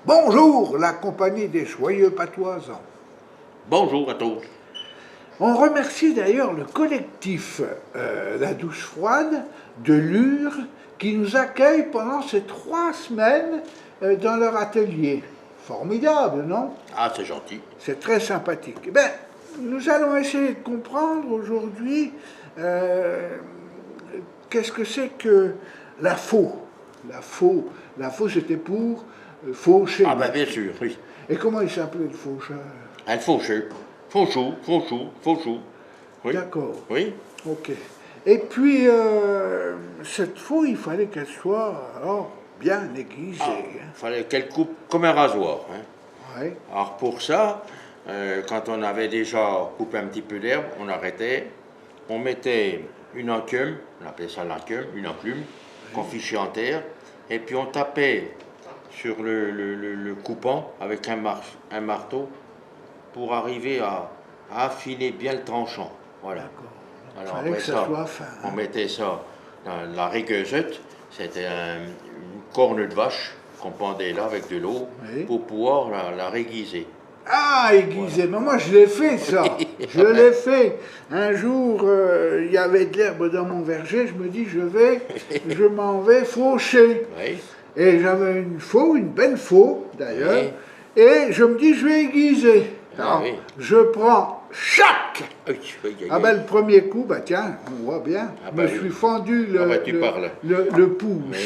Bonjour, la compagnie des joyeux patoisans. Bonjour à tous. On remercie d'ailleurs le collectif La Douche Froide de Lure qui nous accueille pendant ces 3 semaines dans leur atelier. Formidable, non? Ah, c'est gentil. C'est très sympathique. Eh bien, nous allons essayer de comprendre aujourd'hui qu'est-ce que c'est que la faux. La faux, c'était pour faucher. Ah ben bien sûr, oui. Et comment il s'appelait le faucheur? Un faucheux. Fauchou. Oui. D'accord. Oui. Ok. Et puis, cette faux, il fallait qu'elle soit alors bien aiguisée. Il fallait qu'elle coupe comme un rasoir. Hein. Ouais. Alors pour ça, quand on avait déjà coupé un petit peu d'herbe, on arrêtait, on mettait une enclume, on appelait ça l'enclume, une enclume, qu'on fichait en terre, et puis on tapait sur le coupant avec un marteau pour arriver à affiner bien le tranchant. Voilà. Il Alors fallait que ça soit fin. on mettait ça dans la rigueusette, c'était une corne de vache qu'on pendait là avec de l'eau pour pouvoir la réguiser. Ah, aiguisé, mais moi je l'ai fait ça, je l'ai fait. Un jour, il y avait de l'herbe dans mon verger, je me dis je m'en vais faucher. Oui. Et j'avais une faux, une belle faux d'ailleurs, et je me dis je vais aiguiser. Alors, je prends chac. Ah ben le premier coup, bah tiens, on voit bien, je me suis fendu le pouce.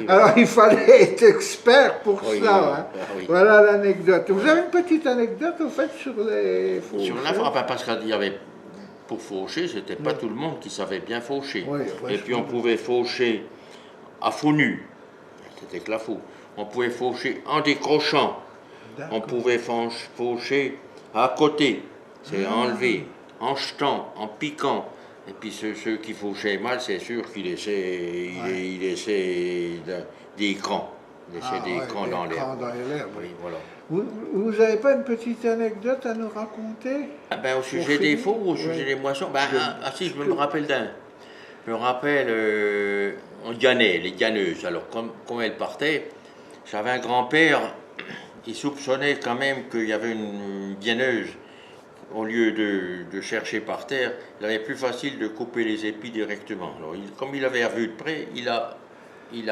Alors il fallait être expert pour ça. Hein. Voilà l'anecdote. Vous avez une petite anecdote au fait sur les faucheurs? Sur la fois, parce qu'il y avait, pour faucher, c'était pas tout le monde qui savait bien faucher. Et puis on pouvait faucher à faux nu, c'était que la faux. On pouvait faucher en décrochant. On pouvait faucher à côté, c'est enlever, en jetant, en piquant. Et puis ceux qui fauchaient mal, c'est sûr qu'ils laissaient, des crans. Ils laissaient des crans dans l'herbe. Oui, voilà. Vous n'avez pas une petite anecdote à nous raconter? Ah ben, au sujet des faux ou au sujet des moissons? Si, je me rappelle d'un. Je me rappelle, on dianait, les dianeuses. Alors, comme elles partaient, j'avais un grand-père qui soupçonnait quand même qu'il y avait une bienneuse. Au lieu de chercher par terre, il avait plus facile de couper les épis directement. Alors, comme il avait vu de près, il a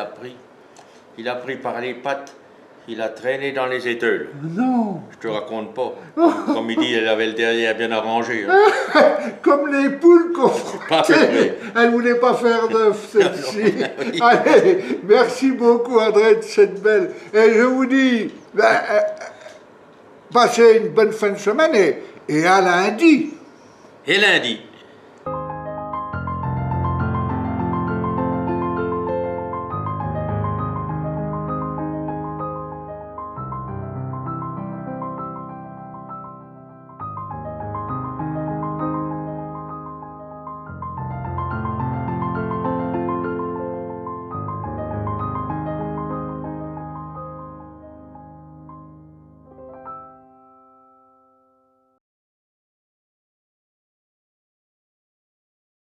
pris par les pattes, il a traîné dans les éteules. Non. Je te raconte pas. Comme il dit, elle avait le derrière bien arrangé. Hein. Comme les poules confrontées. Elle ne voulait pas faire d'œuf, celle-ci. Allez, merci beaucoup, André, de cette belle. Et je vous dis, passez une bonne fin de semaine et à lundi. Et lundi.